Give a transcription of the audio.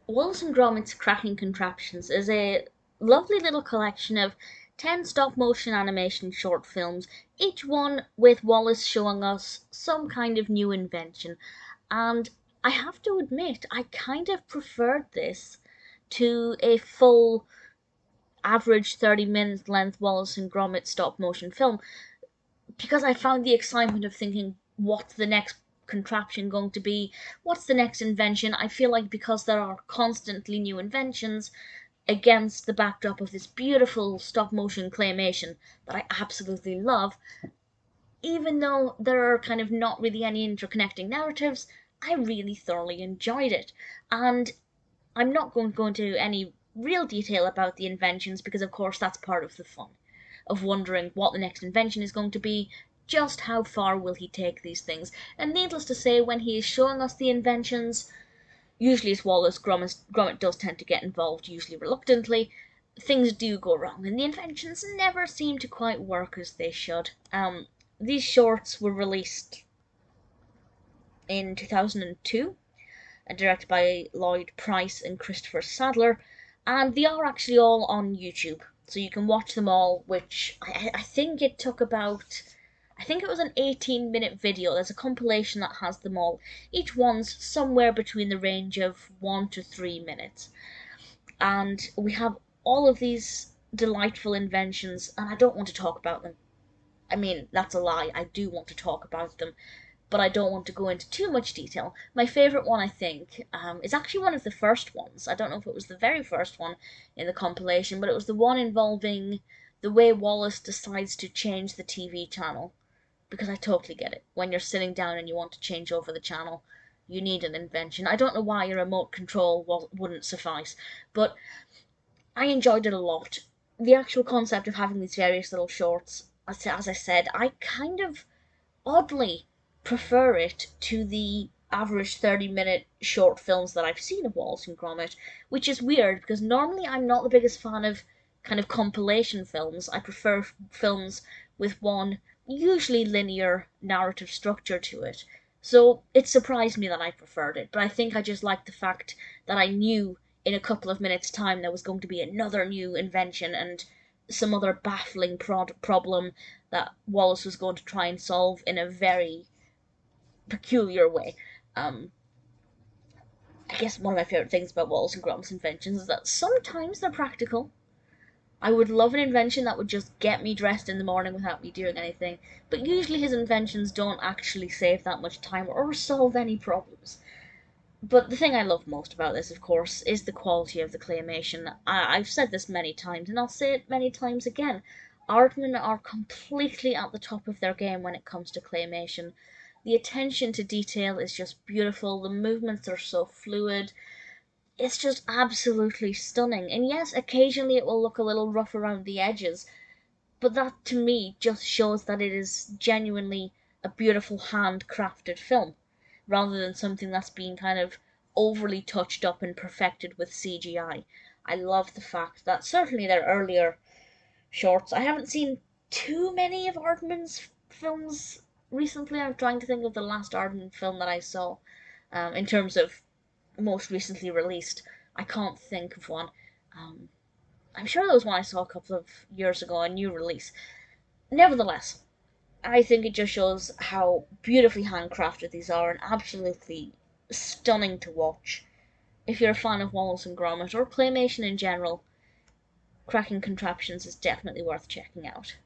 Wallace and Gromit's Cracking Contraptions is a lovely little collection of 10 stop motion animation short films, each one with Wallace showing us some kind of new invention. And I have to admit, I kind of preferred this to a full average 30-minute length Wallace and Gromit stop motion film because I found the excitement of thinking, what's the next contraption going to be? What's the next invention? I feel like because there are constantly new inventions against the backdrop of this beautiful stop motion claymation that I absolutely love, even though there are kind of not really any interconnecting narratives, I really thoroughly enjoyed it. And I'm not going to go into any real detail about the inventions because, of course, that's part of the fun of wondering what the next invention is going to be, just how far will he take these things. And needless to say, when he is showing us the inventions, usually as Wallace, Gromit does tend to get involved, usually reluctantly, things do go wrong, and the inventions never seem to quite work as they should. These shorts were released in 2002, directed by Loyd Price and Christopher Sadler, and they are actually all on YouTube. So you can watch them all, which I think it took about, I think it was an 18-minute video. There's a compilation that has them all. Each one's somewhere between the range of 1 to 3 minutes. And we have all of these delightful inventions, and I don't want to talk about them. I mean, that's a lie. I do want to talk about them, but I don't want to go into too much detail. My favourite one, I think, is actually one of the first ones. I don't know if it was the very first one in the compilation, but it was the one involving the way Wallace decides to change the TV channel. Because I totally get it. When you're sitting down and you want to change over the channel, you need an invention. I don't know why a remote control wouldn't suffice, but I enjoyed it a lot. The actual concept of having these various little shorts, as I said, I kind of oddly prefer it to the average 30-minute short films that I've seen of Wallace and Gromit, which is weird because normally I'm not the biggest fan of kind of compilation films. I prefer films with one usually linear narrative structure to it. So it surprised me that I preferred it, but I think I just liked the fact that I knew in a couple of minutes' time there was going to be another new invention and some other baffling problem that Wallace was going to try and solve in a very peculiar way. Um, I guess one of my favourite things about Wallace and Gromit's inventions is that sometimes they're practical. I would love an invention that would just get me dressed in the morning without me doing anything, but usually his inventions don't actually save that much time or solve any problems. But the thing I love most about this, of course, is the quality of the claymation. I've said this many times, and I'll say it many times again. Aardman are completely at the top of their game when it comes to claymation. The attention to detail is just beautiful, the movements are so fluid, it's just absolutely stunning. And yes, occasionally it will look a little rough around the edges, but that to me just shows that it is genuinely a beautiful handcrafted film, rather than something that's been kind of overly touched up and perfected with CGI. I love the fact that certainly their earlier shorts, I haven't seen too many of Aardman's films recently. I'm trying to think of the last Aardman film that I saw in terms of most recently released. I can't think of one. Um, I'm sure there was one I saw a couple of years ago, a new release. Nevertheless, I think it just shows how beautifully handcrafted these are and absolutely stunning to watch. If you're a fan of Wallace and Gromit or claymation in general, Cracking Contraptions is definitely worth checking out.